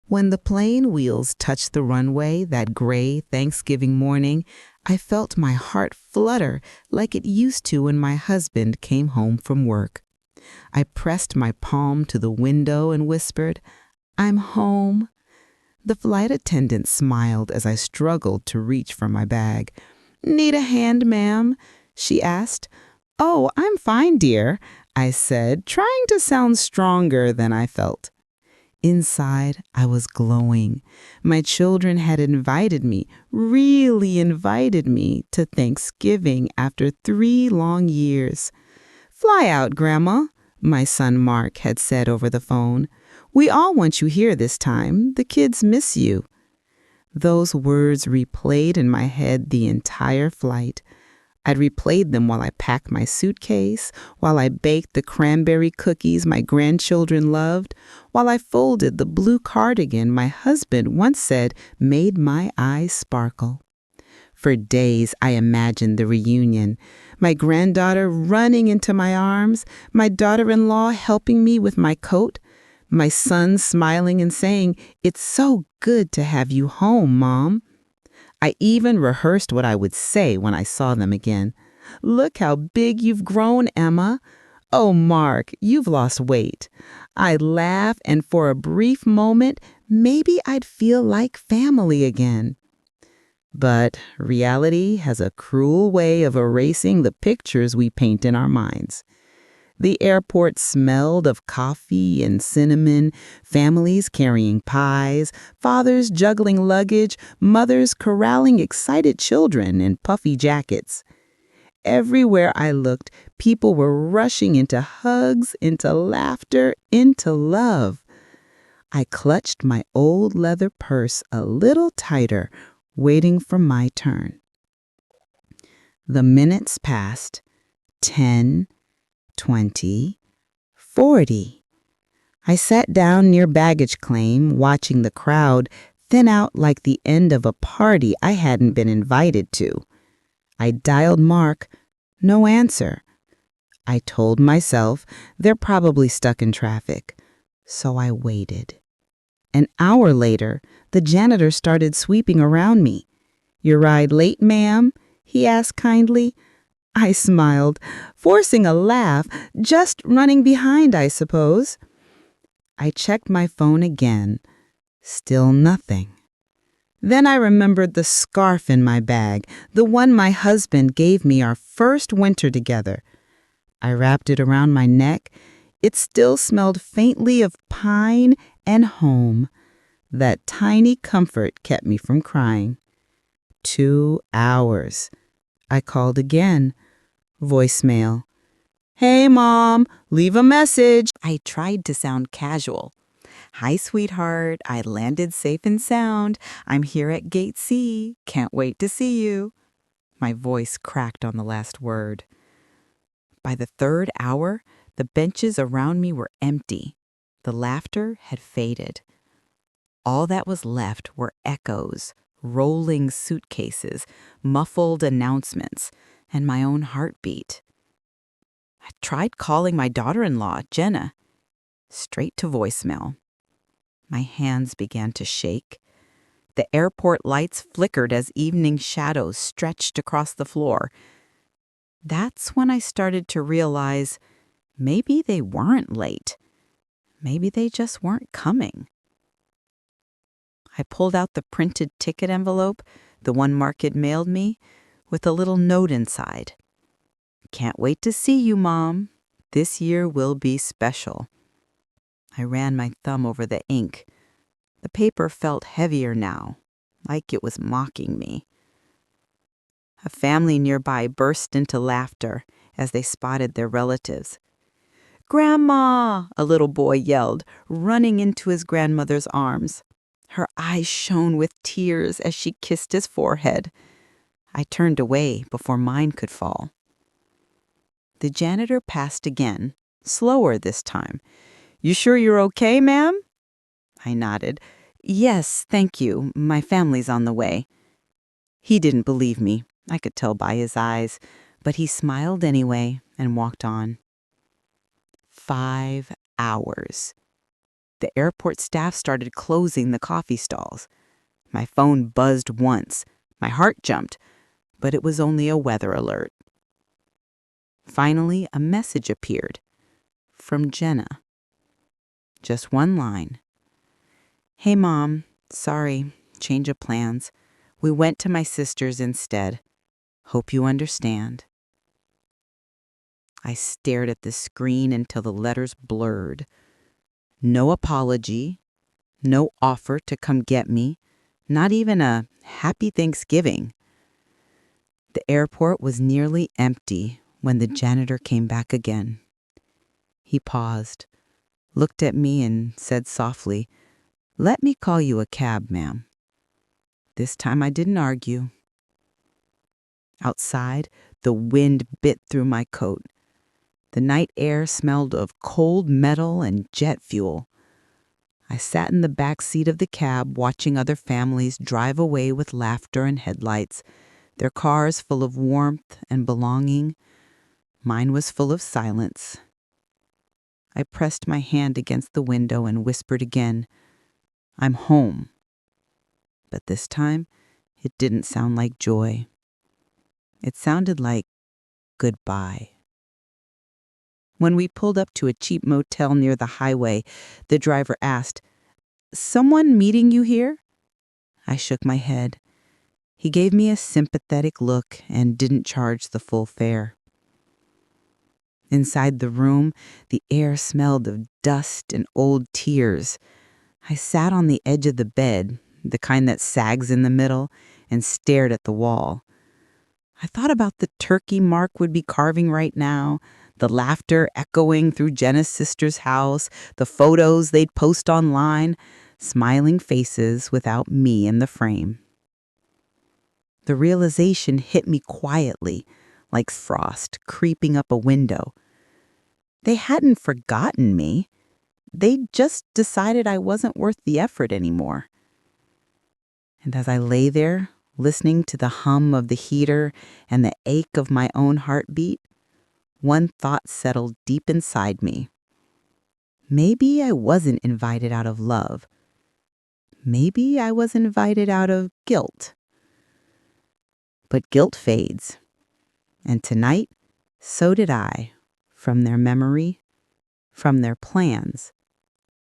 When the plane wheels touched the runway that gray Thanksgiving morning, I felt my heart flutter like it used to when my husband came home from work. I pressed my palm to the window and whispered, "I'm home." The flight attendant smiled as I struggled to reach for my bag. "Need a hand, ma'am?" she asked. "Oh, I'm fine, dear," I said, trying to sound stronger than I felt. Inside, I was glowing. My children had invited me, really invited me, to Thanksgiving after 3 long years. "Fly out, Grandma," my son Mark had said over the phone. "We all want you here this time. The kids miss you." Those words replayed in my head the entire flight. I'd replayed them while I packed my suitcase, while I baked the cranberry cookies my grandchildren loved, while I folded the blue cardigan my husband once said made my eyes sparkle. For days, I imagined the reunion, my granddaughter running into my arms, my daughter-in-law helping me with my coat, my son smiling and saying, "It's so good to have you home, Mom." I even rehearsed what I would say when I saw them again. "Look how big you've grown, Emma. Oh, Mark, you've lost weight." I'd laugh, and for a brief moment, maybe I'd feel like family again. But reality has a cruel way of erasing the pictures we paint in our minds. The airport smelled of coffee and cinnamon, families carrying pies, fathers juggling luggage, mothers corralling excited children in puffy jackets. Everywhere I looked, people were rushing into hugs, into laughter, into love. I clutched my old leather purse a little tighter, waiting for my turn. The minutes passed, 10, 20, 40. I sat down near baggage claim, watching the crowd thin out like the end of a party I hadn't been invited to. I dialed Mark. No answer. I told myself they're probably stuck in traffic. So I waited. An hour later, the janitor started sweeping around me. "Your ride late, ma'am?" he asked kindly. I smiled, forcing a laugh, just running behind, I suppose. I checked my phone again. Still nothing. Then I remembered the scarf in my bag, the one my husband gave me our first winter together. I wrapped it around my neck. It still smelled faintly of pine and home. That tiny comfort kept me from crying. 2 hours. I called again. Voicemail. "Hey, Mom, leave a message." I tried to sound casual. "Hi, sweetheart. I landed safe and sound. I'm here at Gate C. Can't wait to see you." My voice cracked on the last word. By the 3rd hour, the benches around me were empty. The laughter had faded. All that was left were echoes, rolling suitcases, muffled announcements, and my own heartbeat. I tried calling my daughter-in-law, Jenna. Straight to voicemail. My hands began to shake. The airport lights flickered as evening shadows stretched across the floor. That's when I started to realize maybe they weren't late. Maybe they just weren't coming. I pulled out the printed ticket envelope, the one Mark had mailed me, with a little note inside. "Can't wait to see you, Mom. This year will be special." I ran my thumb over the ink. The paper felt heavier now, like it was mocking me. A family nearby burst into laughter as they spotted their relatives. "Grandma!" a little boy yelled, running into his grandmother's arms. Her eyes shone with tears as she kissed his forehead. I turned away before mine could fall. The janitor passed again, slower this time. "You sure you're okay, ma'am?" I nodded. "Yes, thank you. My family's on the way." He didn't believe me. I could tell by his eyes, but he smiled anyway and walked on. 5 hours. The airport staff started closing the coffee stalls. My phone buzzed once. My heart jumped, but it was only a weather alert. Finally, a message appeared from Jenna. Just one line. "Hey, Mom. Sorry, change of plans. We went to my sister's instead. Hope you understand." I stared at the screen until the letters blurred. No apology, no offer to come get me, not even a happy Thanksgiving. The airport was nearly empty when the janitor came back again. He paused, looked at me, and said softly, "Let me call you a cab, ma'am." This time I didn't argue. Outside, the wind bit through my coat. The night air smelled of cold metal and jet fuel. I sat in the back seat of the cab watching other families drive away with laughter and headlights, their cars full of warmth and belonging. Mine was full of silence. I pressed my hand against the window and whispered again, "I'm home." But this time, it didn't sound like joy. It sounded like goodbye. When we pulled up to a cheap motel near the highway, the driver asked, "Someone meeting you here?" I shook my head. He gave me a sympathetic look and didn't charge the full fare. Inside the room, the air smelled of dust and old tears. I sat on the edge of the bed, the kind that sags in the middle, and stared at the wall. I thought about the turkey Mark would be carving right now, the laughter echoing through Jenna's sister's house, the photos they'd post online, smiling faces without me in the frame. The realization hit me quietly, like frost creeping up a window. They hadn't forgotten me. They'd just decided I wasn't worth the effort anymore. And as I lay there, listening to the hum of the heater and the ache of my own heartbeat, one thought settled deep inside me. Maybe I wasn't invited out of love. Maybe I was invited out of guilt. But guilt fades. And tonight, so did I, from their memory, from their plans,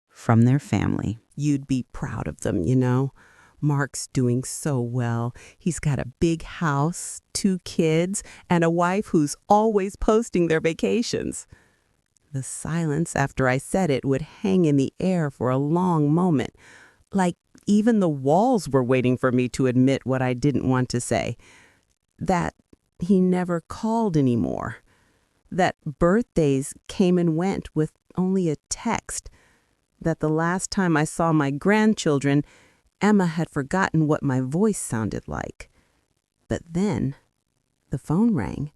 from their family. You'd be proud of them, you know. Mark's doing so well. He's got a big house, 2 kids, and a wife who's always posting their vacations. The silence after I said it would hang in the air for a long moment, like even the walls were waiting for me to admit what I didn't want to say. That he never called anymore. That birthdays came and went with only a text. That the last time I saw my grandchildren, Emma had forgotten what my voice sounded like. But then the phone rang,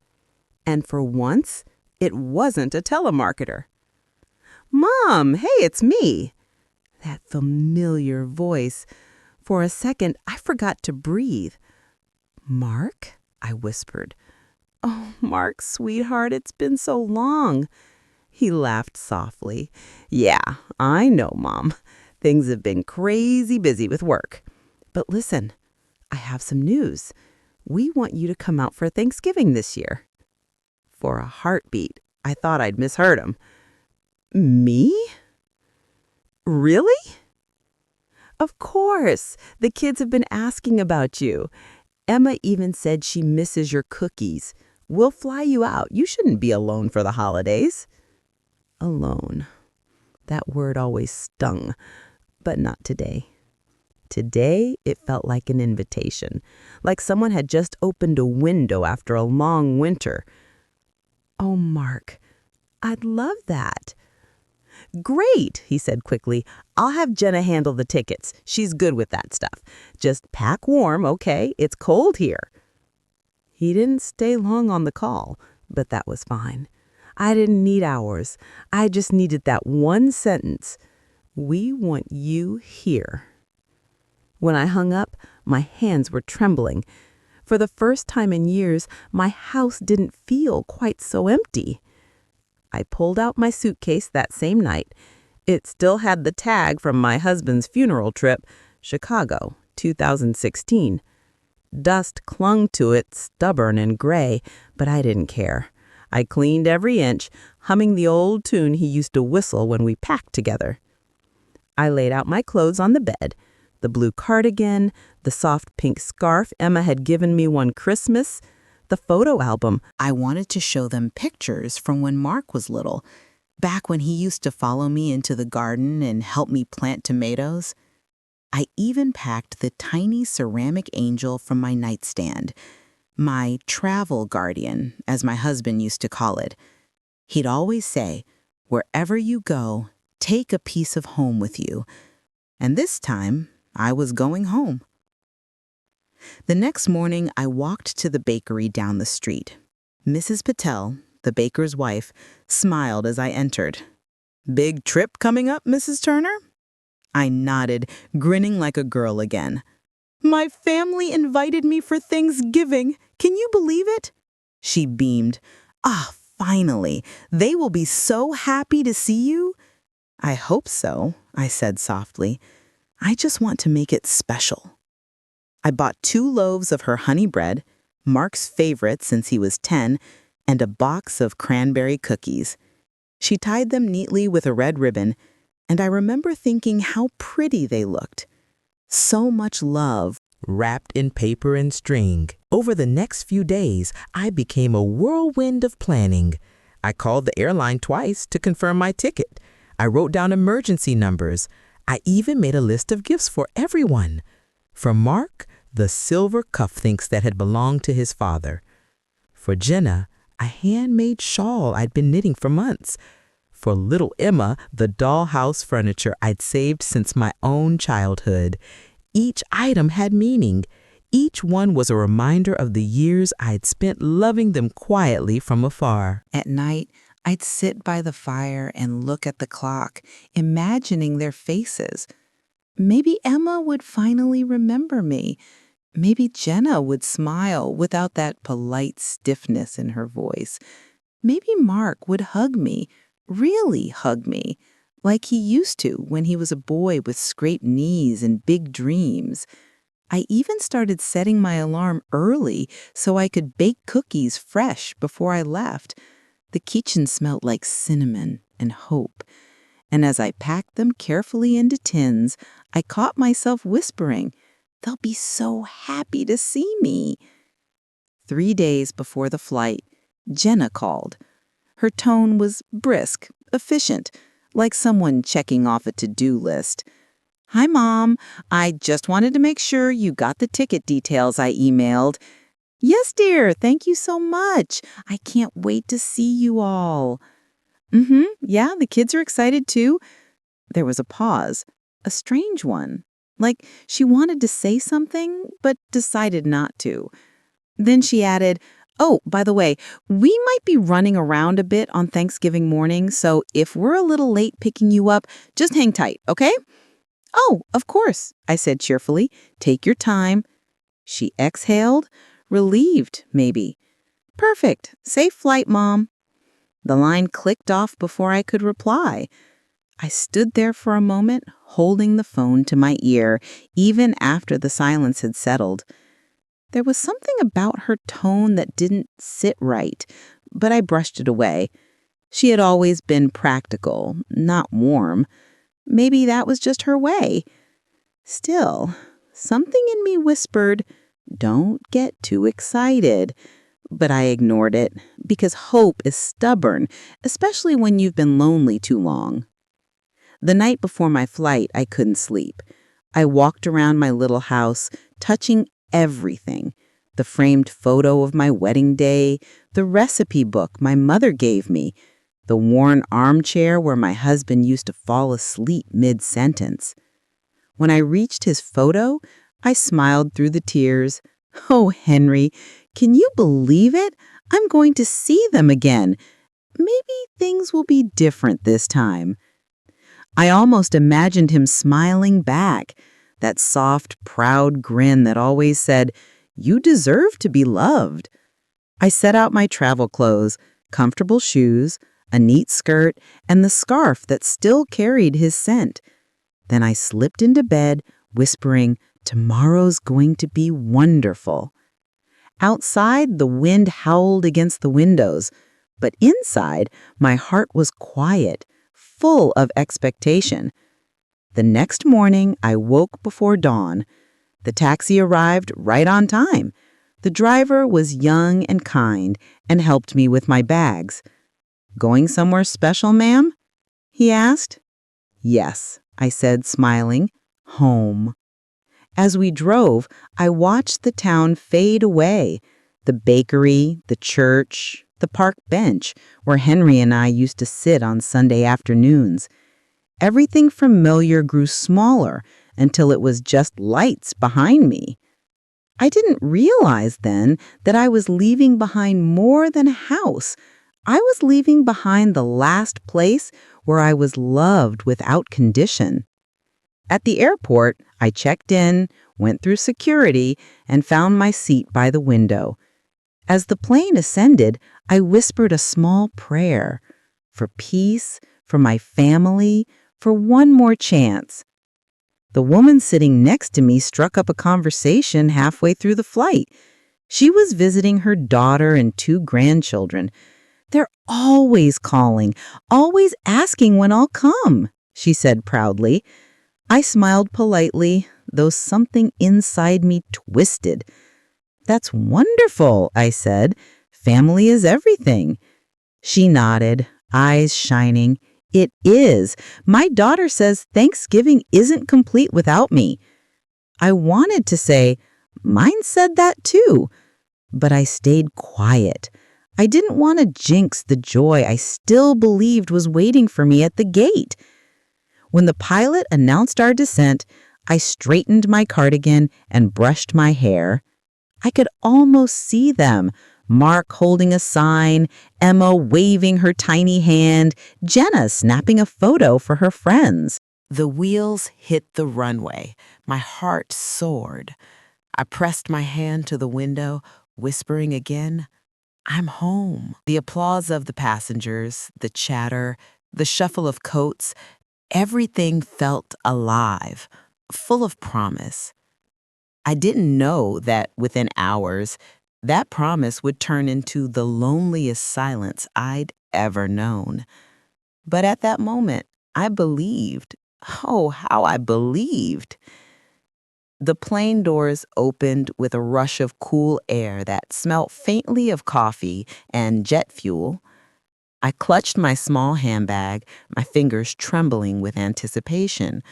and for once, it wasn't a telemarketer. "Mom, hey, it's me." That familiar voice. For a second, I forgot to breathe. "Mark?" I whispered. "Oh, Mark, sweetheart, it's been so long." He laughed softly. "Yeah, I know, Mom. Things have been crazy busy with work. But listen, I have some news. We want you to come out for Thanksgiving this year." For a heartbeat, I thought I'd misheard him. "Me? Really?" "Of course. The kids have been asking about you. Emma even said she misses your cookies. We'll fly you out. You shouldn't be alone for the holidays." Alone. That word always stung. But not today. Today, it felt like an invitation, like someone had just opened a window after a long winter. "Oh, Mark, I'd love that." "Great," he said quickly. "I'll have Jenna handle the tickets. She's good with that stuff. Just pack warm, okay? It's cold here." He didn't stay long on the call, but that was fine. I didn't need hours. I just needed that one sentence. "We want you here." When I hung up, my hands were trembling. For the first time in years, my house didn't feel quite so empty. I pulled out my suitcase that same night, It still had the tag from my husband's funeral trip, Chicago, 2016. Dust clung to it, stubborn and gray, but I didn't care. I cleaned every inch, humming the old tune he used to whistle when we packed together. I laid out my clothes on the bed, the blue cardigan, the soft pink scarf Emma had given me one Christmas, the photo album. I wanted to show them pictures from when Mark was little, back when he used to follow me into the garden and help me plant tomatoes. I even packed the tiny ceramic angel from my nightstand, my travel guardian, as my husband used to call it. He'd always say, "Wherever you go, take a piece of home with you." And this time, I was going home. The next morning, I walked to the bakery down the street. Mrs. Patel, the baker's wife, smiled as I entered. "Big trip coming up, Mrs. Turner?" I nodded, grinning like a girl again. "My family invited me for Thanksgiving. Can you believe it?" She beamed. "Ah, finally. They will be so happy to see you." "I hope so," I said softly. "I just want to make it special." I bought 2 loaves of her honey bread, Mark's favorite since he was 10, and a box of cranberry cookies. She tied them neatly with a red ribbon, and I remember thinking how pretty they looked. So much love wrapped in paper and string. Over the next few days, I became a whirlwind of planning. I called the airline twice to confirm my ticket. I wrote down emergency numbers. I even made a list of gifts for everyone. For Mark, the silver cufflinks that had belonged to his father. For Jenna, a handmade shawl I'd been knitting for months. For little Emma, the dollhouse furniture I'd saved since my own childhood. Each item had meaning. Each one was a reminder of the years I'd spent loving them quietly from afar. At night, I'd sit by the fire and look at the clock, imagining their faces. Maybe Emma would finally remember me. Maybe Jenna would smile without that polite stiffness in her voice. Maybe Mark would hug me, really hug me, like he used to when he was a boy with scraped knees and big dreams. I even started setting my alarm early so I could bake cookies fresh before I left. The kitchen smelled like cinnamon and hope. And as I packed them carefully into tins, I caught myself whispering, "They'll be so happy to see me." 3 days before the flight, Jenna called. Her tone was brisk, efficient, like someone checking off a to-do list. "Hi, Mom. I just wanted to make sure you got the ticket details I emailed." "Yes, dear. Thank you so much. I can't wait to see you all." Yeah, the kids are excited too." There was a pause, a strange one, like she wanted to say something but decided not to. Then she added, "Oh, by the way, we might be running around a bit on Thanksgiving morning, so if we're a little late picking you up, just hang tight, okay?" "Oh, of course," I said cheerfully. "Take your time." She exhaled, relieved, maybe. "Perfect. Safe flight, Mom." The line clicked off before I could reply. I stood there for a moment, holding the phone to my ear, even after the silence had settled. There was something about her tone that didn't sit right, but I brushed it away. She had always been practical, not warm. Maybe that was just her way. Still, something in me whispered, "Don't get too excited." But I ignored it, because hope is stubborn, especially when you've been lonely too long. The night before my flight, I couldn't sleep. I walked around my little house, touching everything. The framed photo of my wedding day, the recipe book my mother gave me, the worn armchair where my husband used to fall asleep mid-sentence. When I reached his photo, I smiled through the tears. "Oh, Henry, can you believe it? I'm going to see them again. Maybe things will be different this time." I almost imagined him smiling back, that soft, proud grin that always said, "You deserve to be loved." I set out my travel clothes, comfortable shoes, a neat skirt, and the scarf that still carried his scent. Then I slipped into bed, whispering, "Tomorrow's going to be wonderful." Outside, the wind howled against the windows, but inside, my heart was quiet, full of expectation. The next morning, I woke before dawn. The taxi arrived right on time. The driver was young and kind and helped me with my bags. "Going somewhere special, ma'am?" he asked. "Yes," I said, smiling. "Home." As we drove, I watched the town fade away. The bakery, the church, the park bench where Henry and I used to sit on Sunday afternoons. Everything familiar grew smaller until it was just lights behind me. I didn't realize then that I was leaving behind more than a house. I was leaving behind the last place where I was loved without condition. At the airport, I checked in, went through security, and found my seat by the window. As the plane ascended, I whispered a small prayer for peace, for my family, for one more chance. The woman sitting next to me struck up a conversation halfway through the flight. She was visiting her daughter and 2 grandchildren. "They're always calling, always asking when I'll come," she said proudly. I smiled politely, though something inside me twisted. "That's wonderful," I said. "Family is everything." She nodded, eyes shining. "It is. My daughter says Thanksgiving isn't complete without me." I wanted to say, "Mine said that too," but I stayed quiet. I didn't want to jinx the joy I still believed was waiting for me at the gate. When the pilot announced our descent, I straightened my cardigan and brushed my hair. I could almost see them. Mark holding a sign, Emma waving her tiny hand, Jenna snapping a photo for her friends. The wheels hit the runway. My heart soared. I pressed my hand to the window, whispering again, "I'm home." The applause of the passengers, the chatter, the shuffle of coats, everything felt alive, full of promise. I didn't know that within hours, that promise would turn into the loneliest silence I'd ever known. But at that moment, I believed. Oh, how I believed. The plane doors opened with a rush of cool air that smelt faintly of coffee and jet fuel. I clutched my small handbag, my fingers trembling with anticipation.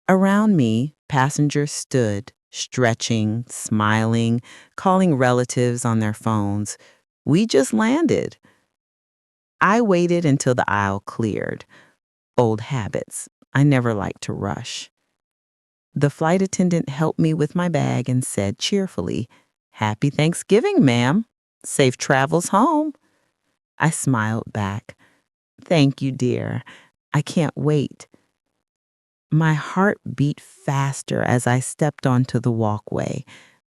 Around me, passengers stood, stretching, smiling, calling relatives on their phones. We just landed. I waited until the aisle cleared. Old habits. I never liked to rush. The flight attendant helped me with my bag and said cheerfully, "Happy Thanksgiving, ma'am. Safe travels home." I smiled back. "Thank you, dear. I can't wait." My heart beat faster as I stepped onto the walkway.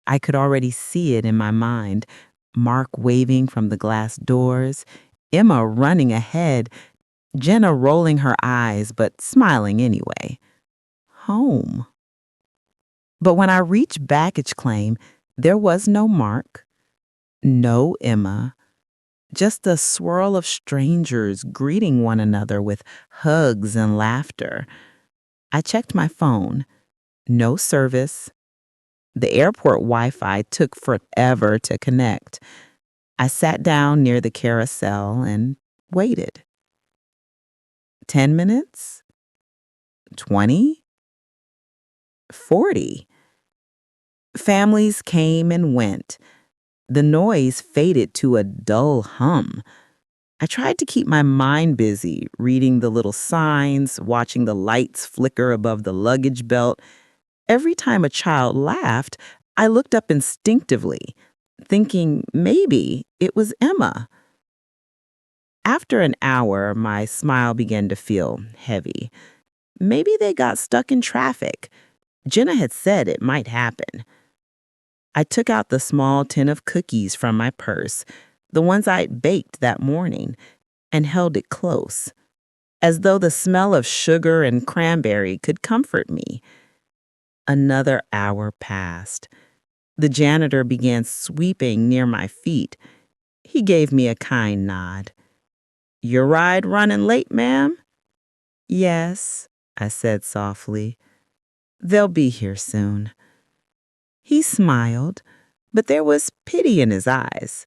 I could already see it in my mind. Mark waving from the glass doors, Emma running ahead, Jenna rolling her eyes but smiling anyway. Home. But when I reached baggage claim, there was no Mark, no Emma, just a swirl of strangers greeting one another with hugs and laughter. I checked my phone. No service. The airport Wi-Fi took forever to connect. I sat down near the carousel and waited. 10 minutes? 20? 40? Families came and went. The noise faded to a dull hum. I tried to keep my mind busy, reading the little signs, watching the lights flicker above the luggage belt. Every time a child laughed, I looked up instinctively, thinking maybe it was Emma. After an hour, my smile began to feel heavy. Maybe they got stuck in traffic. Jenna had said it might happen. I took out the small tin of cookies from my purse, the ones I'd baked that morning. and held it close, as though the smell of sugar and cranberry could comfort me. Another hour passed. The janitor began sweeping near my feet. He gave me a kind nod. "Your ride running late, ma'am?" "Yes," I said softly. "They'll be here soon." He smiled, but there was pity in his eyes.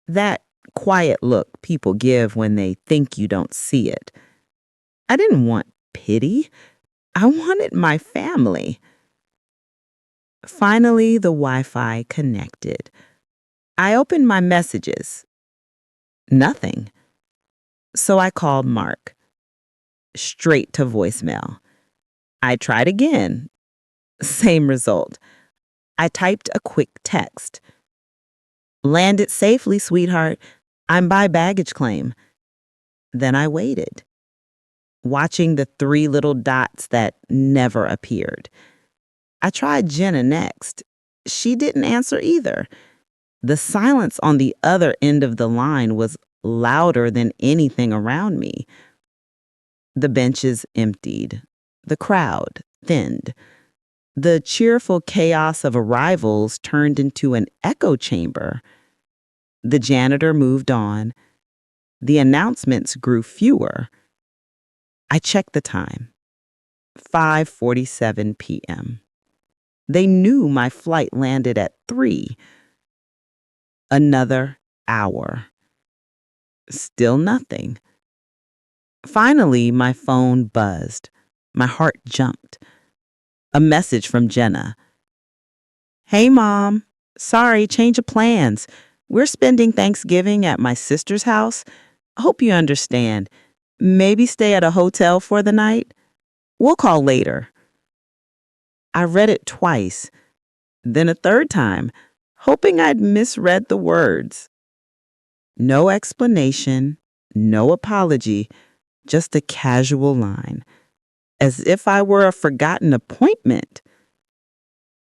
That quiet look people give when they think you don't see it. I didn't want pity. I wanted my family. Finally, the Wi-Fi connected. I opened my messages. Nothing. So I called Mark. Straight to voicemail. I tried again. Same result. I typed a quick text. "Landed safely, sweetheart. I'm by baggage claim." Then I waited, watching the three little dots that never appeared. I tried Jenna next. She didn't answer either. The silence on the other end of the line was louder than anything around me. The benches emptied. The crowd thinned. The cheerful chaos of arrivals turned into an echo chamber. The janitor moved on. The announcements grew fewer. I checked the time. 5:47 p.m. They knew my flight landed at 3. Another hour. Still nothing. Finally, my phone buzzed. My heart jumped. A message from Jenna. "Hey, Mom. Sorry, change of plans. We're spending Thanksgiving at my sister's house. Hope you understand. Maybe stay at a hotel for the night. We'll call later." I read it twice, then a third time, hoping I'd misread the words. No explanation, no apology, just a casual line, as if I were a forgotten appointment.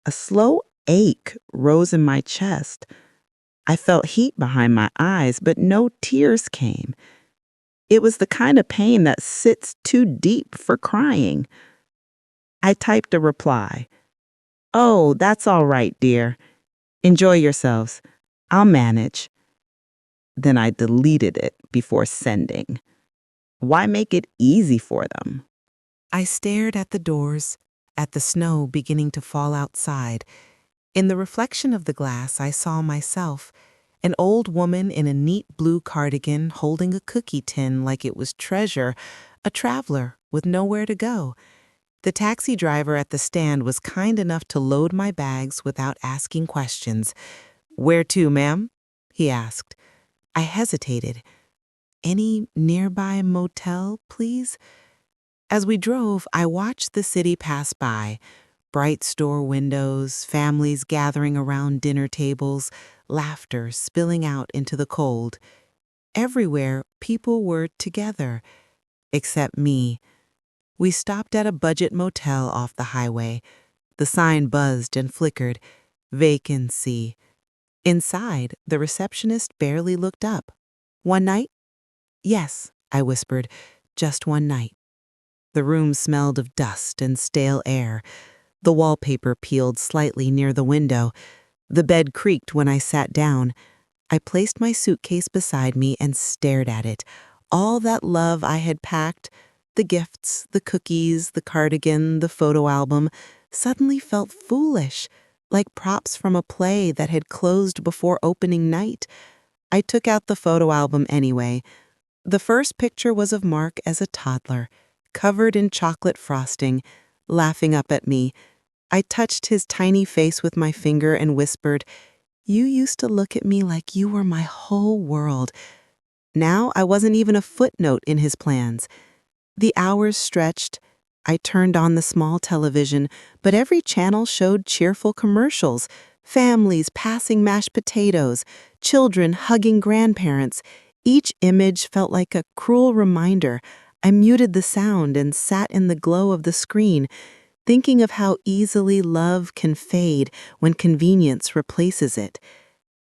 A slow ache rose in my chest. I felt heat behind my eyes, but no tears came. It was the kind of pain that sits too deep for crying. I typed a reply. "Oh, that's all right, dear. Enjoy yourselves. I'll manage." Then I deleted it before sending. Why make it easy for them? I stared at the doors, at the snow beginning to fall outside. In the reflection of the glass, I saw myself, an old woman in a neat blue cardigan holding a cookie tin like it was treasure, a traveler with nowhere to go. The taxi driver at the stand was kind enough to load my bags without asking questions. "Where to, ma'am?" he asked. I hesitated. "Any nearby motel, please?" As we drove, I watched the city pass by. Bright store windows, families gathering around dinner tables, laughter spilling out into the cold. Everywhere, people were together, except me. We stopped at a budget motel off the highway. The sign buzzed and flickered. Vacancy. Inside, the receptionist barely looked up. "One night?" "Yes," I whispered. "Just one night." The room smelled of dust and stale air. The wallpaper peeled slightly near the window. The bed creaked when I sat down. I placed my suitcase beside me and stared at it. All that love I had packed, the gifts, the cookies, the cardigan, the photo album, suddenly felt foolish, like props from a play that had closed before opening night. I took out the photo album anyway. The first picture was of Mark as a toddler, covered in chocolate frosting, laughing up at me. I touched his tiny face with my finger and whispered, "You used to look at me like you were my whole world." Now I wasn't even a footnote in his plans. The hours stretched. I turned on the small television, but every channel showed cheerful commercials, families passing mashed potatoes, children hugging grandparents. Each image felt like a cruel reminder. I muted the sound and sat in the glow of the screen, thinking of how easily love can fade when convenience replaces it.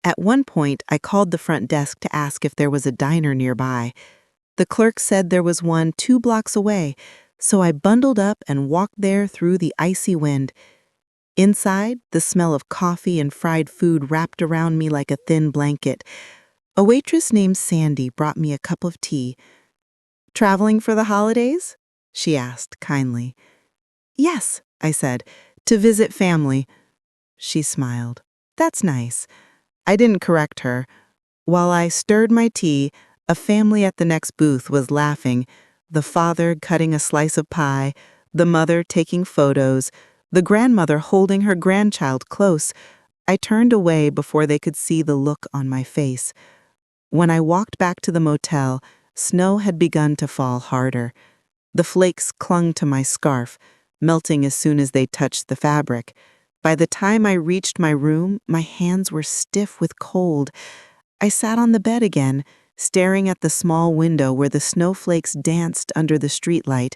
At one point, I called the front desk to ask if there was a diner nearby. The clerk said there was one 2 blocks away, so I bundled up and walked there through the icy wind. Inside, the smell of coffee and fried food wrapped around me like a thin blanket. A waitress named Sandy brought me a cup of tea. "Traveling for the holidays?" she asked kindly. "Yes," I said, "to visit family." She smiled. "That's nice." I didn't correct her. While I stirred my tea, a family at the next booth was laughing, the father cutting a slice of pie, the mother taking photos, the grandmother holding her grandchild close. I turned away before they could see the look on my face. When I walked back to the motel, snow had begun to fall harder. The flakes clung to my scarf, melting as soon as they touched the fabric. By the time I reached my room, my hands were stiff with cold. I sat on the bed again, staring at the small window where the snowflakes danced under the streetlight.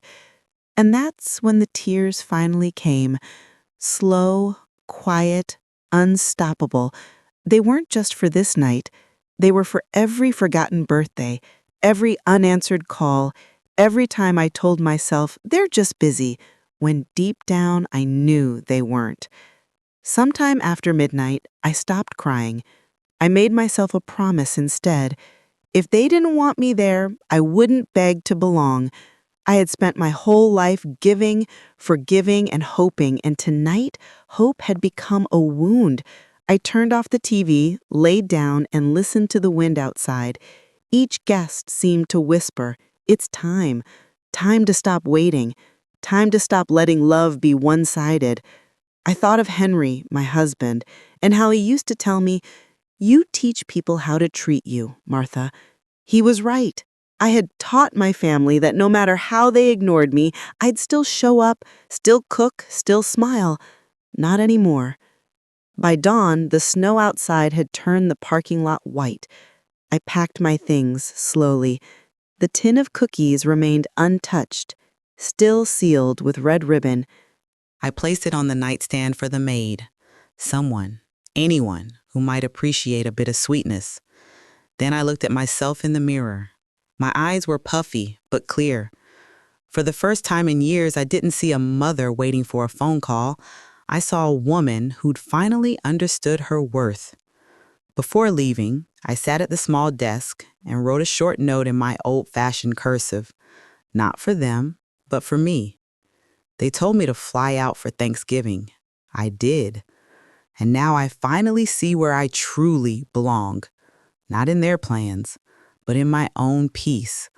And that's when the tears finally came. Slow, quiet, unstoppable. They weren't just for this night. They were for every forgotten birthday, every unanswered call, every time I told myself they're just busy, when deep down I knew they weren't. Sometime after midnight, I stopped crying. I made myself a promise instead. If they didn't want me there, I wouldn't beg to belong. I had spent my whole life giving, forgiving, and hoping, and tonight, hope had become a wound. I turned off the TV, laid down, and listened to the wind outside. Each guest seemed to whisper, "It's time. Time to stop waiting. Time to stop letting love be one-sided." I thought of Henry, my husband, and how he used to tell me, "You teach people how to treat you, Martha." He was right. I had taught my family that no matter how they ignored me, I'd still show up, still cook, still smile. Not anymore. By dawn, the snow outside had turned the parking lot white. I packed my things slowly. The tin of cookies remained untouched, still sealed with red ribbon. I placed it on the nightstand for the maid. Someone, anyone, who might appreciate a bit of sweetness. Then I looked at myself in the mirror. My eyes were puffy, but clear. For the first time in years, I didn't see a mother waiting for a phone call. I saw a woman who'd finally understood her worth. Before leaving, I sat at the small desk and wrote a short note in my old-fashioned cursive. Not for them, but for me. They told me to fly out for Thanksgiving. I did. And now I finally see where I truly belong. Not in their plans, but in my own peace.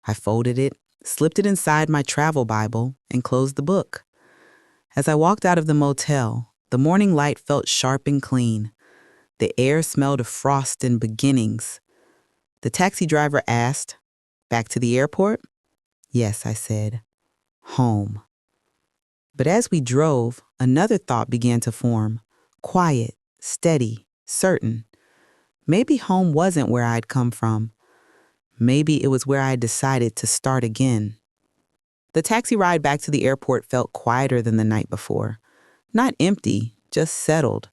I folded it, slipped it inside my travel Bible, and closed the book. As I walked out of the motel, the morning light felt sharp and clean. The air smelled of frost and beginnings. The taxi driver asked, "Back to the airport?" "Yes," I said. "Home." But as we drove, another thought began to form. Quiet, steady, certain. Maybe home wasn't where I'd come from. Maybe it was where I decided to start again. The taxi ride back to the airport felt quieter than the night before. Not empty, just settled,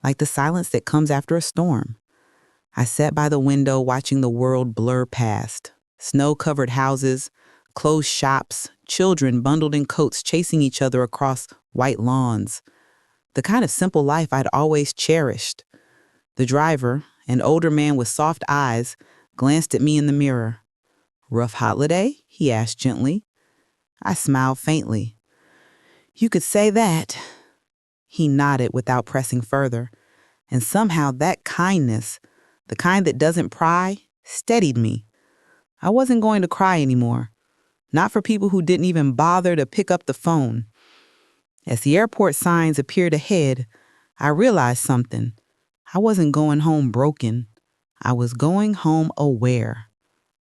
like the silence that comes after a storm. I sat by the window watching the world blur past. Snow-covered houses, closed shops, children bundled in coats chasing each other across white lawns. The kind of simple life I'd always cherished. The driver, an older man with soft eyes, glanced at me in the mirror. "Rough holiday?" he asked gently. I smiled faintly. "You could say that." He nodded without pressing further, and somehow that kindness, the kind that doesn't pry, steadied me. I wasn't going to cry anymore. Not for people who didn't even bother to pick up the phone. As the airport signs appeared ahead, I realized something. I wasn't going home broken. I was going home aware.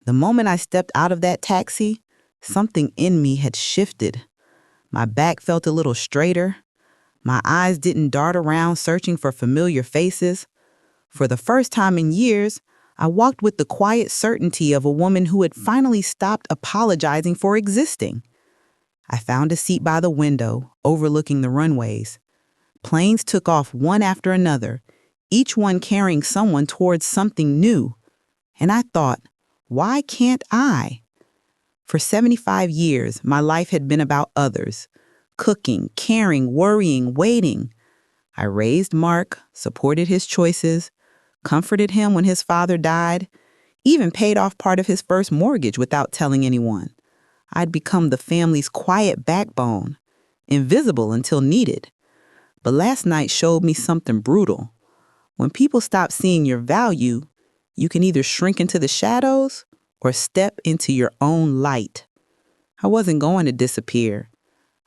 The moment I stepped out of that taxi, something in me had shifted. My back felt a little straighter. My eyes didn't dart around searching for familiar faces. For the first time in years, I walked with the quiet certainty of a woman who had finally stopped apologizing for existing. I found a seat by the window, overlooking the runways. Planes took off one after another, each one carrying someone towards something new. And I thought, Why can't I? For 75 years, my life had been about others. Cooking, caring, worrying, waiting. I raised Mark, supported his choices, comforted him when his father died, even paid off part of his first mortgage without telling anyone. I'd become the family's quiet backbone, invisible until needed. But last night showed me something brutal. When people stop seeing your value, you can either shrink into the shadows or step into your own light. I wasn't going to disappear.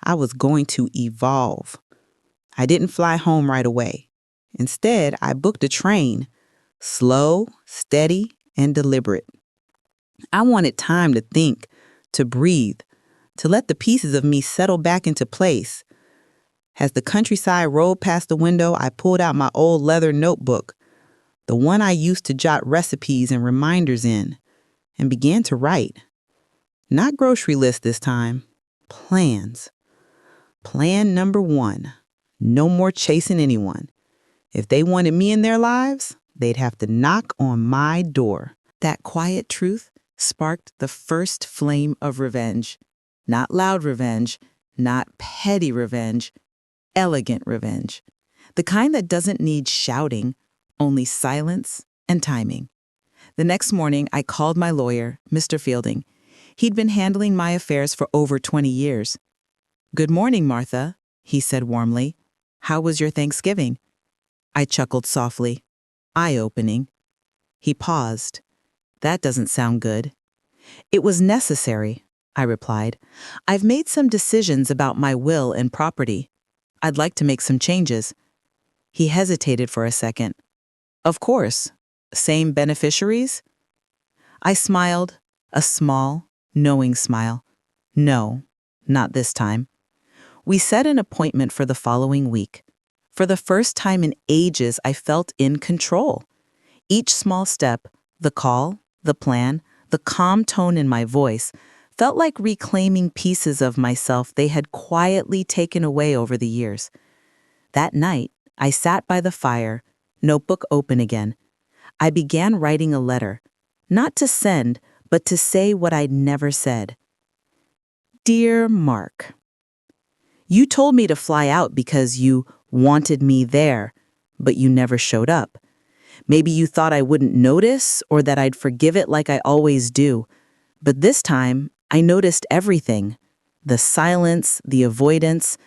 I was going to evolve. I didn't fly home right away. Instead, I booked a train, slow, steady, and deliberate. I wanted time to think, to breathe, to let the pieces of me settle back into place. As the countryside rolled past the window, I pulled out my old leather notebook, the one I used to jot recipes and reminders in, and began to write. Not grocery lists this time, plans. Plan number 1, no more chasing anyone. If they wanted me in their lives, they'd have to knock on my door. That quiet truth sparked the first flame of revenge. Not loud revenge, not petty revenge, elegant revenge. The kind that doesn't need shouting, only silence and timing. The next morning, I called my lawyer, Mr. Fielding. He'd been handling my affairs for over 20 years. "Good morning, Martha," he said warmly. "How was your Thanksgiving?" I chuckled softly. Eye-opening. He paused. "That doesn't sound good." "It was necessary," I replied. "I've made some decisions about my will and property. I'd like to make some changes." He hesitated for a second. "Of course. Same beneficiaries?" I smiled, a small, knowing smile. "No, not this time." We set an appointment for the following week. For the first time in ages, I felt in control. Each small step, the call, the plan, the calm tone in my voice, felt like reclaiming pieces of myself they had quietly taken away over the years. That night, I sat by the fire, notebook open again. I began writing a letter, not to send, but to say what I'd never said. Dear Mark, you told me to fly out because you wanted me there, but you never showed up. Maybe you thought I wouldn't notice or that I'd forgive it like I always do. But this time, I noticed everything. The silence, the avoidance,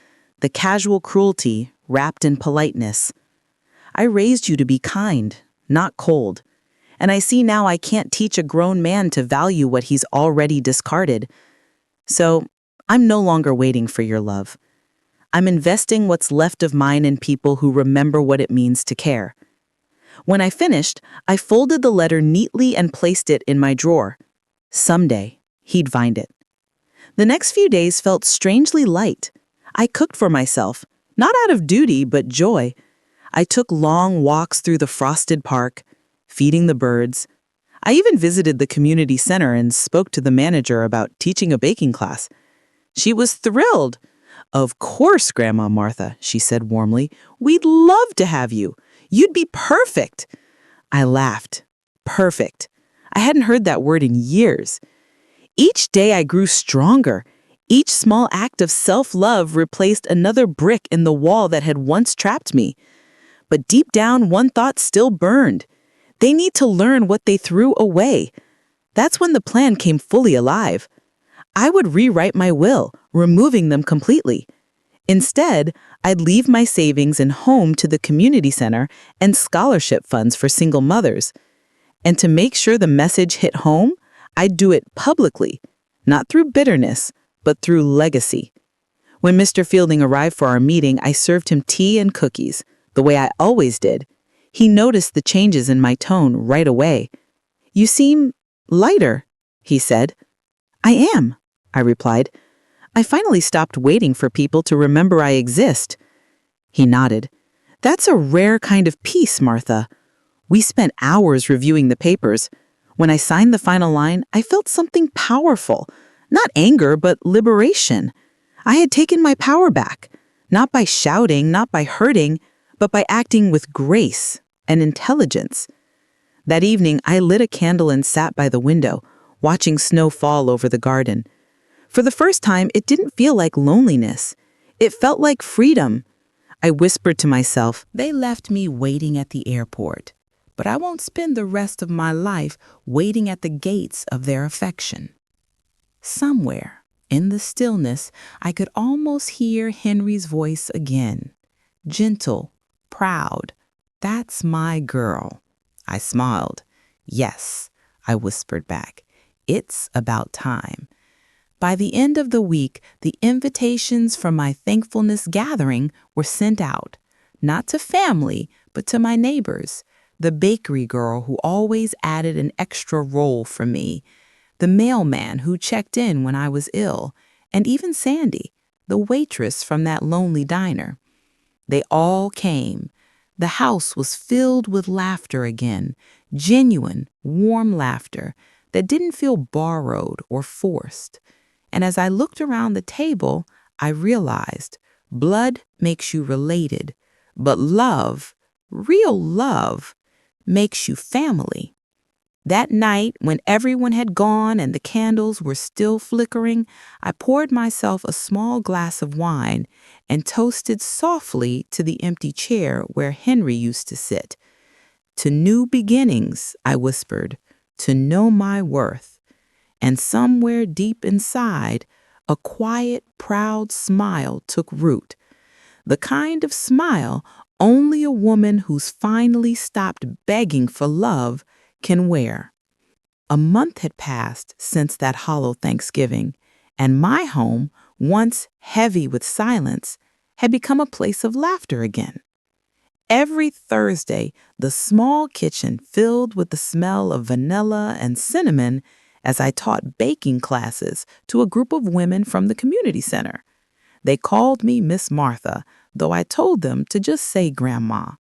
the casual cruelty wrapped in politeness. I raised you to be kind, not cold. And I see now I can't teach a grown man to value what he's already discarded. So, I'm no longer waiting for your love. I'm investing what's left of mine in people who remember what it means to care. When I finished, I folded the letter neatly and placed it in my drawer. Someday, he'd find it. The next few days felt strangely light. I cooked for myself, not out of duty, but joy. I took long walks through the frosted park, feeding the birds. I even visited the community center and spoke to the manager about teaching a baking class. She was thrilled. "Of course, Grandma Martha," she said warmly. "We'd love to have you. You'd be perfect." I laughed. Perfect. I hadn't heard that word in years. Each day I grew stronger. Each small act of self-love replaced another brick in the wall that had once trapped me. But deep down, one thought still burned. They need to learn what they threw away. That's when the plan came fully alive. I would rewrite my will, removing them completely. Instead, I'd leave my savings and home to the community center and scholarship funds for single mothers. And to make sure the message hit home, I'd do it publicly, not through bitterness, but through legacy. When Mr. Fielding arrived for our meeting, I served him tea and cookies, the way I always did. He noticed the changes in my tone right away. "You seem lighter," he said. "I am," I replied. "I finally stopped waiting for people to remember I exist." He nodded. "That's a rare kind of peace, Martha. We spent hours reviewing the papers. When I signed the final line, I felt something powerful. Not anger, but liberation. I had taken my power back, not by shouting, not by hurting, but by acting with grace and intelligence. That evening, I lit a candle and sat by the window, watching snow fall over the garden. For the first time, it didn't feel like loneliness. It felt like freedom. I whispered to myself, "They left me waiting at the airport, but I won't spend the rest of my life waiting at the gates of their affection." Somewhere, in the stillness, I could almost hear Henry's voice again. Gentle, proud. "That's my girl." I smiled. "Yes," I whispered back. "It's about time." By the end of the week, the invitations from my thankfulness gathering were sent out, not to family, but to my neighbors, the bakery girl who always added an extra roll for me, the mailman who checked in when I was ill, and even Sandy, the waitress from that lonely diner. They all came. The house was filled with laughter again, genuine, warm laughter that didn't feel borrowed or forced. And as I looked around the table, I realized blood makes you related, but love, real love, makes you family. That night, when everyone had gone and the candles were still flickering, I poured myself a small glass of wine and toasted softly to the empty chair where Henry used to sit. "To new beginnings," I whispered, "to know my worth." And somewhere deep inside, a quiet, proud smile took root. The kind of smile only a woman who's finally stopped begging for love can wear. A month had passed since that hollow Thanksgiving, and my home, once heavy with silence, had become a place of laughter again. Every Thursday, the small kitchen filled with the smell of vanilla and cinnamon as I taught baking classes to a group of women from the community center. They called me Miss Martha, though I told them to just say Grandma.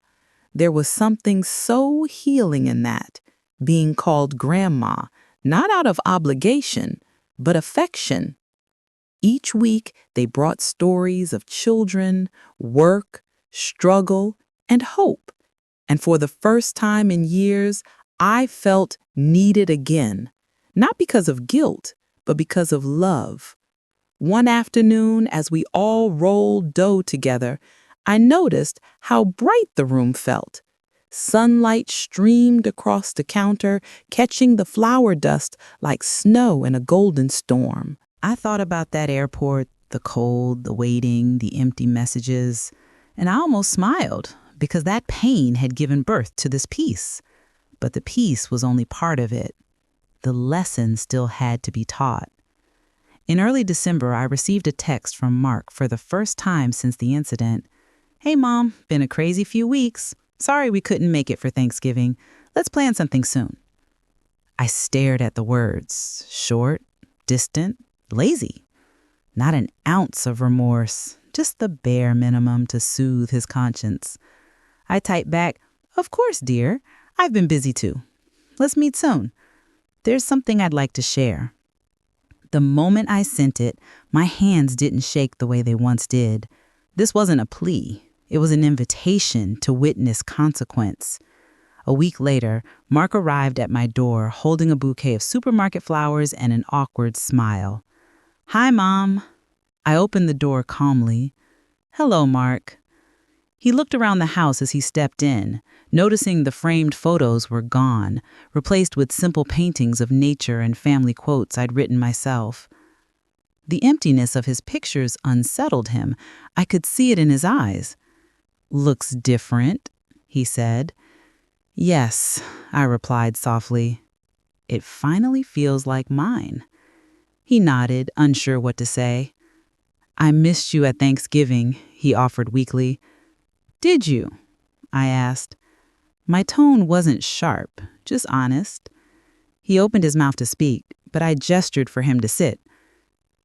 There was something so healing in that, being called Grandma, not out of obligation, but affection. Each week, they brought stories of children, work, struggle, and hope. And for the first time in years, I felt needed again, not because of guilt, but because of love. One afternoon, as we all rolled dough together, I noticed how bright the room felt. Sunlight streamed across the counter, catching the flour dust like snow in a golden storm. I thought about that airport, the cold, the waiting, the empty messages, and I almost smiled because that pain had given birth to this peace. But the peace was only part of it. The lesson still had to be taught. In early December, I received a text from Mark for the first time since the incident. "Hey, Mom, been a crazy few weeks. Sorry we couldn't make it for Thanksgiving. Let's plan something soon." I stared at the words. Short, distant, lazy. Not an ounce of remorse, just the bare minimum to soothe his conscience. I typed back, "Of course, dear. I've been busy too. Let's meet soon. There's something I'd like to share." The moment I sent it, my hands didn't shake the way they once did. This wasn't a plea. It was an invitation to witness consequence. A week later, Mark arrived at my door holding a bouquet of supermarket flowers and an awkward smile. "Hi, Mom." I opened the door calmly. "Hello, Mark." He looked around the house as he stepped in, noticing the framed photos were gone, replaced with simple paintings of nature and family quotes I'd written myself. The emptiness of his pictures unsettled him. I could see it in his eyes. "Looks different," he said. "Yes," I replied softly. "It finally feels like mine." He nodded, unsure what to say. "I missed you at Thanksgiving," he offered weakly. "Did you?" I asked. My tone wasn't sharp, just honest. He opened his mouth to speak, but I gestured for him to sit.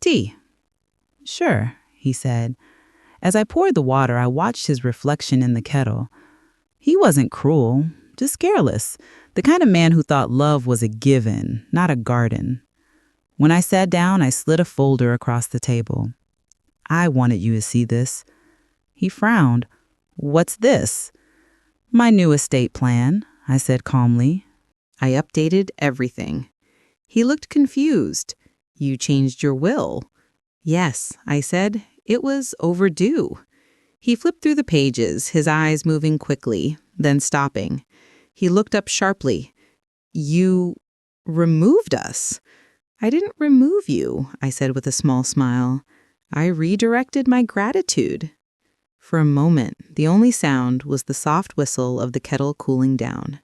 "Tea?" "Sure," he said. As I poured the water, I watched his reflection in the kettle. He wasn't cruel, just careless, the kind of man who thought love was a given, not a garden. When I sat down, I slid a folder across the table. "I wanted you to see this." He frowned. "What's this?" "My new estate plan," I said calmly. I updated everything. He looked confused. You changed your will. Yes, I said. It was overdue. He flipped through the pages, his eyes moving quickly, then stopping. He looked up sharply. You removed us. I didn't remove you, I said with a small smile. I redirected my gratitude. For a moment, the only sound was the soft whistle of the kettle cooling down.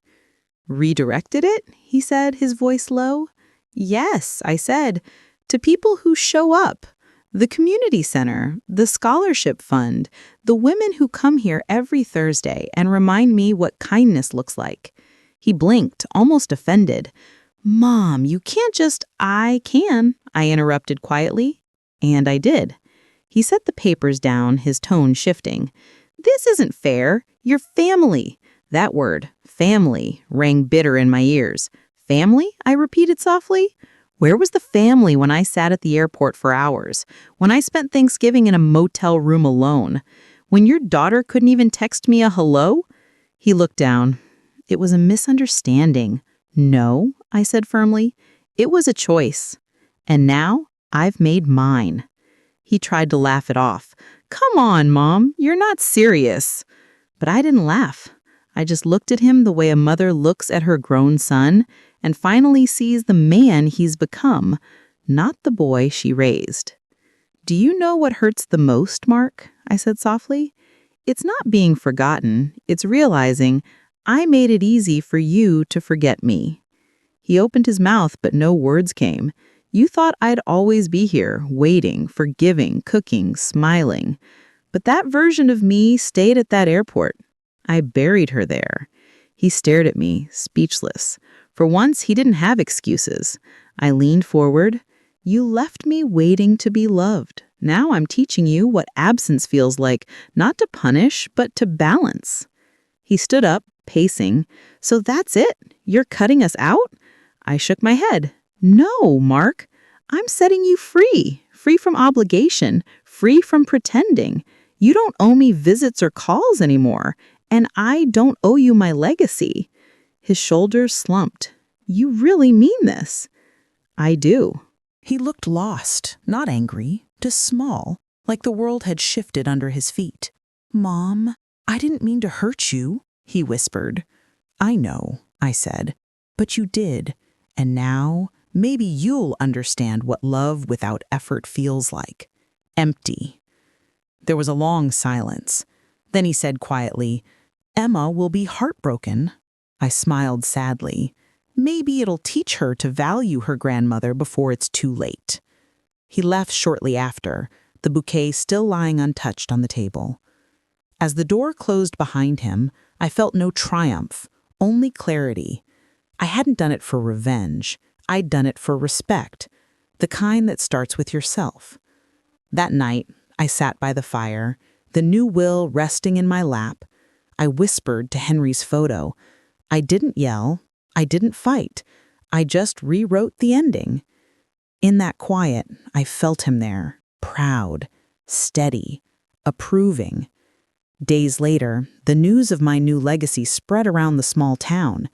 Redirected it? He said, his voice low. Yes, I said, to people who show up. The community center, the scholarship fund, the women who come here every Thursday and remind me what kindness looks like. He blinked, almost offended. Mom, you can't just— I can, I interrupted quietly. And I did. He set the papers down, his tone shifting. This isn't fair. You're family. That word, family, rang bitter in my ears. Family? I repeated softly. Where was the family when I sat at the airport for hours? When I spent Thanksgiving in a motel room alone? When your daughter couldn't even text me a hello? He looked down. It was a misunderstanding. No, I said firmly. It was a choice. And now I've made mine. He tried to laugh it off. Come on, Mom, you're not serious. But I didn't laugh. I just looked at him the way a mother looks at her grown son and finally sees the man he's become, not the boy she raised. Do you know what hurts the most, Mark? I said softly. It's not being forgotten. It's realizing I made it easy for you to forget me. He opened his mouth, but no words came. You thought I'd always be here, waiting, forgiving, cooking, smiling. But that version of me stayed at that airport. I buried her there. He stared at me, speechless. For once, he didn't have excuses. I leaned forward. You left me waiting to be loved. Now I'm teaching you what absence feels like, not to punish, but to balance. He stood up, pacing. So that's it? You're cutting us out? I shook my head. No, Mark. I'm setting you free. Free from obligation. Free from pretending. You don't owe me visits or calls anymore. And I don't owe you my legacy. His shoulders slumped. You really mean this? I do. He looked lost, not angry, just small, like the world had shifted under his feet. Mom, I didn't mean to hurt you, he whispered. I know, I said, but you did. And now, maybe you'll understand what love without effort feels like. Empty. There was a long silence. Then he said quietly, Emma will be heartbroken. I smiled sadly. Maybe it'll teach her to value her grandmother before it's too late. He left shortly after, the bouquet still lying untouched on the table. As the door closed behind him, I felt no triumph, only clarity. I hadn't done it for revenge. I'd done it for respect, the kind that starts with yourself. That night, I sat by the fire, the new will resting in my lap. I whispered to Henry's photo. I didn't yell. I didn't fight. I just rewrote the ending. In that quiet, I felt him there, proud, steady, approving. Days later, the news of my new legacy spread around the small town.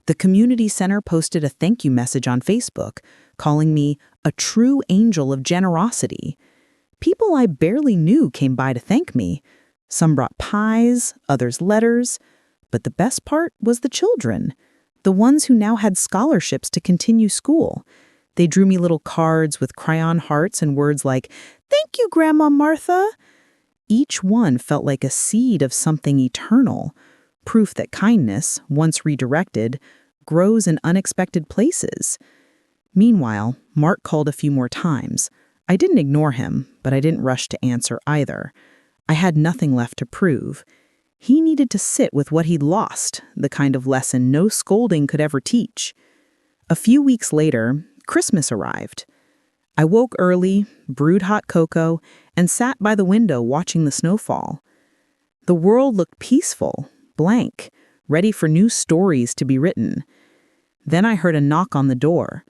The community center posted a thank you message on Facebook, calling me a true angel of generosity. People I barely knew came by to thank me. Some brought pies, others letters. But the best part was the children, the ones who now had scholarships to continue school. They drew me little cards with crayon hearts and words like, "Thank you, Grandma Martha." Each one felt like a seed of something eternal, proof that kindness, once redirected, grows in unexpected places. Meanwhile, Mark called a few more times. I didn't ignore him, but I didn't rush to answer either. I had nothing left to prove. He needed to sit with what he'd lost, the kind of lesson no scolding could ever teach. A few weeks later, Christmas arrived. I woke early, brewed hot cocoa, and sat by the window watching the snowfall. The world looked peaceful, blank, ready for new stories to be written. Then I heard a knock on the door.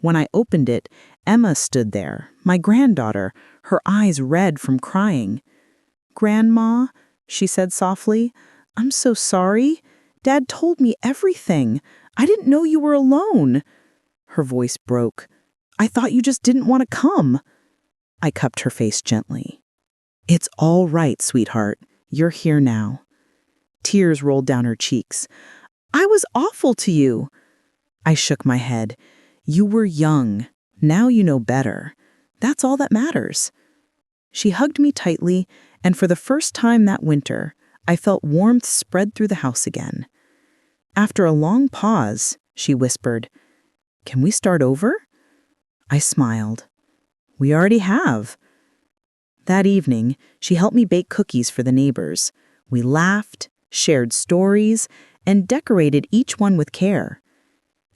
When I opened it, Emma stood there, my granddaughter, her eyes red from crying. "Grandma," she said softly, "I'm so sorry. Dad told me everything. I didn't know you were alone." Her voice broke. "I thought you just didn't want to come." I cupped her face gently. "It's all right, sweetheart. You're here now." Tears rolled down her cheeks. "I was awful to you." I shook my head. "You were young. Now you know better. That's all that matters." She hugged me tightly, and for the first time that winter, I felt warmth spread through the house again. After a long pause, she whispered, "Can we start over?" I smiled. "We already have." That evening, she helped me bake cookies for the neighbors. We laughed, shared stories, and decorated each one with care.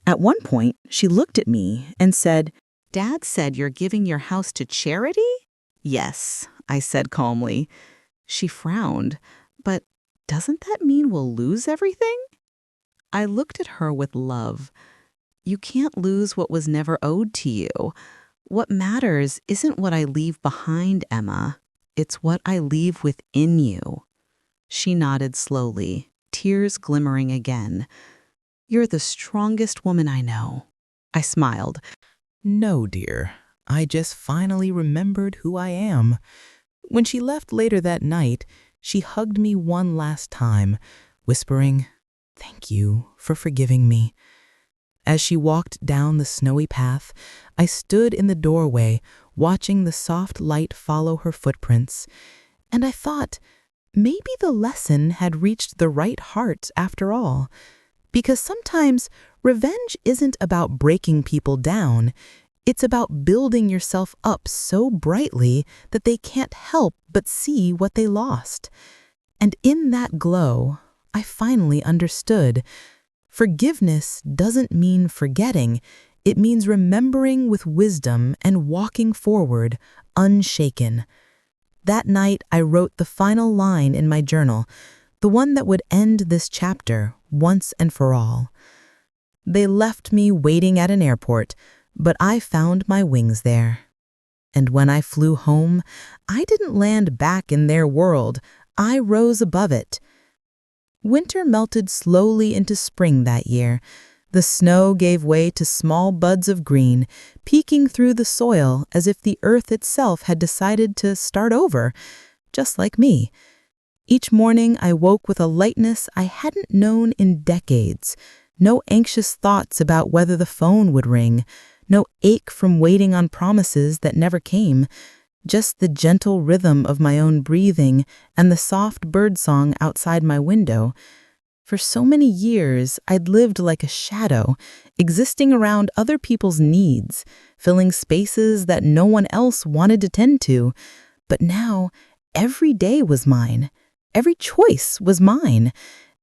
At one point, she looked at me and said, "Dad said you're giving your house to charity?" "Yes," I said calmly. She frowned. "But doesn't that mean we'll lose everything?" I looked at her with love. "You can't lose what was never owed to you. What matters isn't what I leave behind, Emma. It's what I leave within you." She nodded slowly, tears glimmering again. "You're the strongest woman I know." I smiled. "No, dear. I just finally remembered who I am." When she left later that night, she hugged me one last time, whispering, "Thank you for forgiving me." As she walked down the snowy path, I stood in the doorway, watching the soft light follow her footprints, and I thought, maybe the lesson had reached the right heart after all. Because sometimes revenge isn't about breaking people down. It's about building yourself up so brightly that they can't help but see what they lost. And in that glow, I finally understood. Forgiveness doesn't mean forgetting. It means remembering with wisdom and walking forward, unshaken. That night, I wrote the final line in my journal, the one that would end this chapter once and for all. "They left me waiting at an airport, but I found my wings there. And when I flew home, I didn't land back in their world. I rose above it." Winter melted slowly into spring that year. The snow gave way to small buds of green, peeking through the soil as if the earth itself had decided to start over, just like me. Each morning I woke with a lightness I hadn't known in decades. No anxious thoughts about whether the phone would ring, no ache from waiting on promises that never came, just the gentle rhythm of my own breathing and the soft birdsong outside my window. For so many years, I'd lived like a shadow, existing around other people's needs, filling spaces that no one else wanted to tend to. But now, every day was mine. Every choice was mine.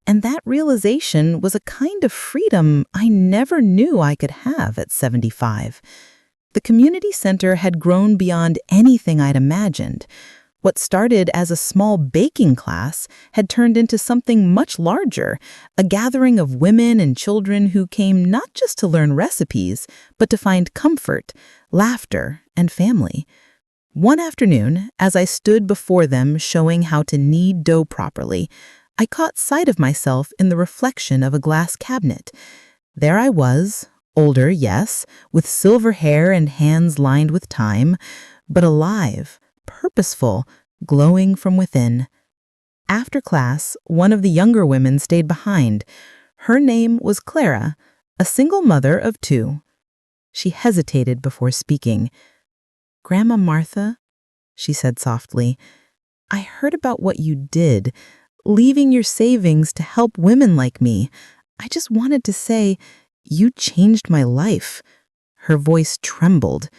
And that realization was a kind of freedom I never knew I could have at 75. The community center had grown beyond anything I'd imagined. What started as a small baking class had turned into something much larger, a gathering of women and children who came not just to learn recipes, but to find comfort, laughter, and family. One afternoon, as I stood before them showing how to knead dough properly, I caught sight of myself in the reflection of a glass cabinet. There I was, older, yes, with silver hair and hands lined with time, but alive, purposeful, glowing from within. After class, one of the younger women stayed behind. Her name was Clara, a single mother of 2. She hesitated before speaking. "Grandma Martha," she said softly, "I heard about what you did, leaving your savings to help women like me. I just wanted to say, you changed my life." Her voice trembled.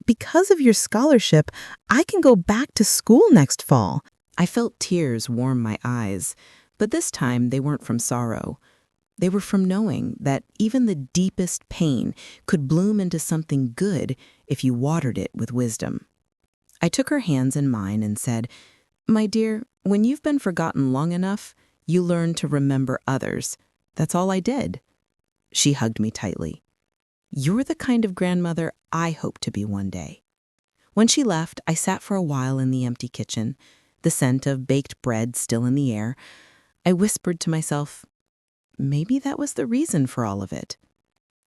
"Because of your scholarship, I can go back to school next fall." I felt tears warm my eyes, but this time they weren't from sorrow. They were from knowing that even the deepest pain could bloom into something good if you watered it with wisdom. I took her hands in mine and said, "My dear, when you've been forgotten long enough, you learn to remember others. That's all I did." She hugged me tightly. "You're the kind of grandmother I hope to be one day." When she left, I sat for a while in the empty kitchen, the scent of baked bread still in the air. I whispered to myself, maybe that was the reason for all of it.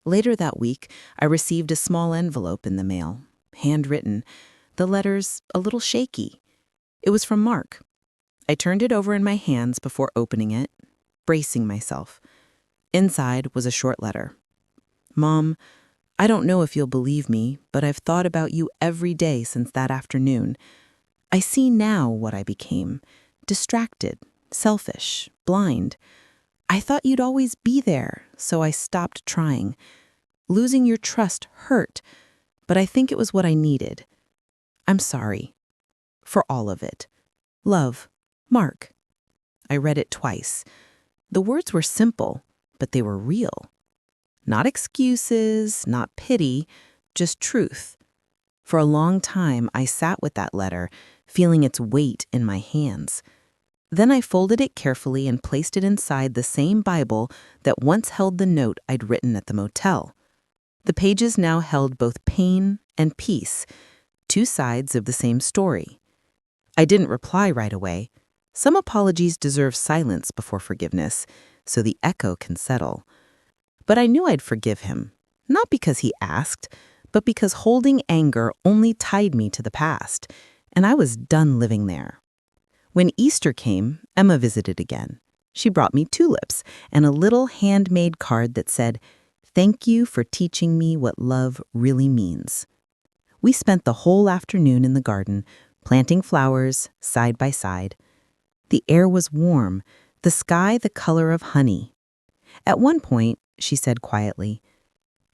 Later that week, I received a small envelope in the mail, handwritten, the letters a little shaky. It was from Mark. I turned it over in my hands before opening it, bracing myself. Inside was a short letter. Mom, I don't know if you'll believe me, but I've thought about you every day since that afternoon. I see now what I became. Distracted, selfish, blind. I thought you'd always be there, so I stopped trying. Losing your trust hurt, but I think it was what I needed. I'm sorry. For all of it. Love, Mark. I read it twice. The words were simple, but they were real. Not excuses, not pity, just truth. For a long time, I sat with that letter, feeling its weight in my hands. Then I folded it carefully and placed it inside the same Bible that once held the note I'd written at the motel. The pages now held both pain and peace, two sides of the same story. I didn't reply right away. Some apologies deserve silence before forgiveness, so the echo can settle. But I knew I'd forgive him, not because he asked, but because holding anger only tied me to the past, and I was done living there. When Easter came, Emma visited again. She brought me tulips and a little handmade card that said, "Thank you for teaching me what love really means." We spent the whole afternoon in the garden, planting flowers side by side. The air was warm, the sky the color of honey. At one point, she said quietly,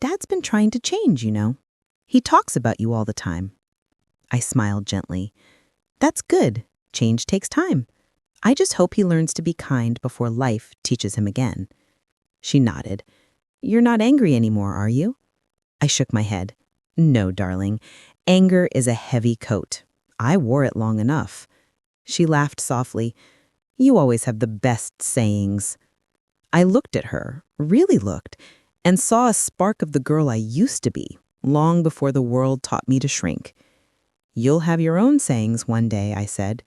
"Dad's been trying to change, you know. He talks about you all the time." I smiled gently. "That's good. Change takes time. I just hope he learns to be kind before life teaches him again." She nodded. "You're not angry anymore, are you?" I shook my head. "No, darling. Anger is a heavy coat. I wore it long enough." She laughed softly. "You always have the best sayings." I looked at her, really looked, and saw a spark of the girl I used to be, long before the world taught me to shrink. "You'll have your own sayings one day," I said.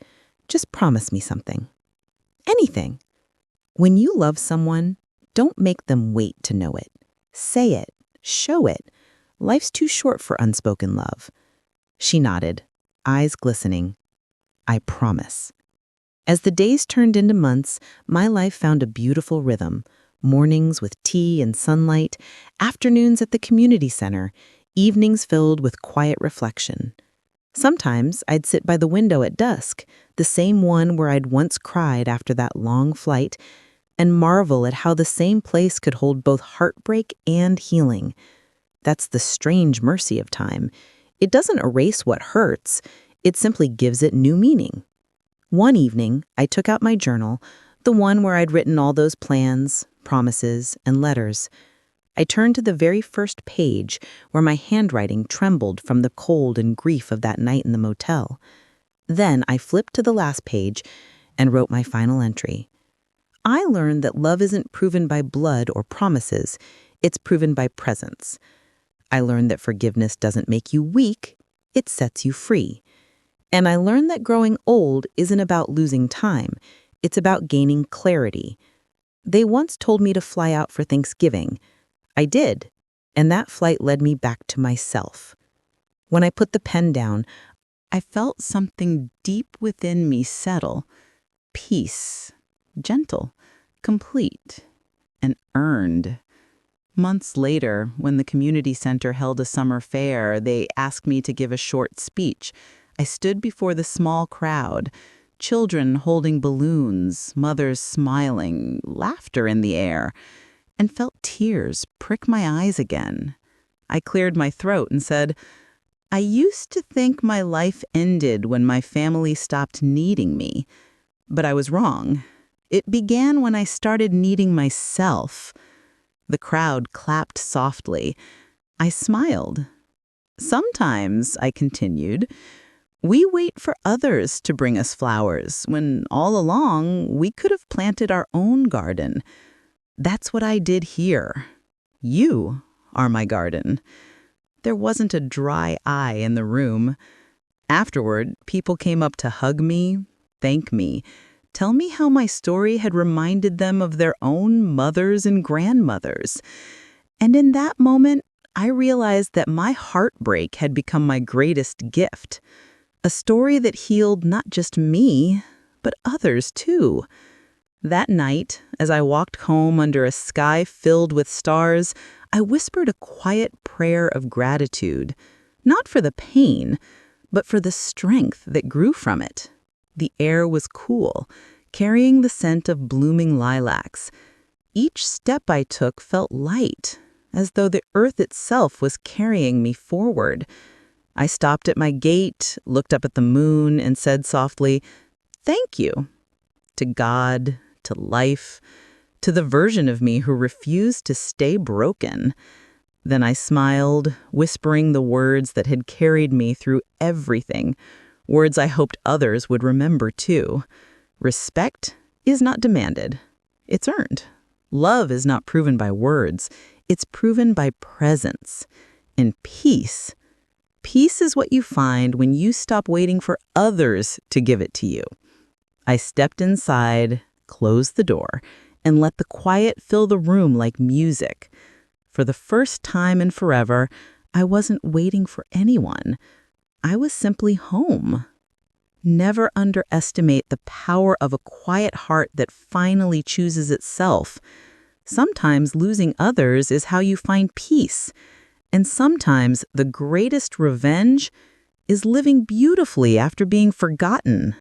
"Just promise me something." "Anything." When you love someone, don't make them wait to know it. Say it. Show it. Life's too short for unspoken love. She nodded, eyes glistening. "I promise." As the days turned into months, my life found a beautiful rhythm. Mornings with tea and sunlight, afternoons at the community center, evenings filled with quiet reflection. Sometimes I'd sit by the window at dusk, the same one where I'd once cried after that long flight, and marvel at how the same place could hold both heartbreak and healing. That's the strange mercy of time. It doesn't erase what hurts, it simply gives it new meaning. One evening, I took out my journal, the one where I'd written all those plans, promises, and letters. I turned to the very first page where my handwriting trembled from the cold and grief of that night in the motel. Then I flipped to the last page and wrote my final entry. I learned that love isn't proven by blood or promises, it's proven by presence. I learned that forgiveness doesn't make you weak, it sets you free. And I learned that growing old isn't about losing time, it's about gaining clarity. They once told me to fly out for Thanksgiving. I did, and that flight led me back to myself. When I put the pen down, I felt something deep within me settle. Peace, gentle, complete, and earned. Months later, when the community center held a summer fair, they asked me to give a short speech. I stood before the small crowd, children holding balloons, mothers smiling, laughter in the air, and felt tears prick my eyes again. I cleared my throat and said, "I used to think my life ended when my family stopped needing me, but I was wrong. It began when I started needing myself." The crowd clapped softly. I smiled. "Sometimes," I continued, "we wait for others to bring us flowers when all along we could have planted our own garden. That's what I did here. You are my garden." There wasn't a dry eye in the room. Afterward, people came up to hug me, thank me, tell me how my story had reminded them of their own mothers and grandmothers. And in that moment, I realized that my heartbreak had become my greatest gift. A story that healed not just me, but others too. That night, as I walked home under a sky filled with stars, I whispered a quiet prayer of gratitude, not for the pain, but for the strength that grew from it. The air was cool, carrying the scent of blooming lilacs. Each step I took felt light, as though the earth itself was carrying me forward. I stopped at my gate, looked up at the moon, and said softly, "Thank you." To God, to life, to the version of me who refused to stay broken. Then I smiled, whispering the words that had carried me through everything, words I hoped others would remember too. Respect is not demanded. It's earned. Love is not proven by words. It's proven by presence. And peace. Peace is what you find when you stop waiting for others to give it to you. I stepped inside, closed the door, and let the quiet fill the room like music. For the first time in forever, I wasn't waiting for anyone. I was simply home. Never underestimate the power of a quiet heart that finally chooses itself. Sometimes losing others is how you find peace. And sometimes the greatest revenge is living beautifully after being forgotten.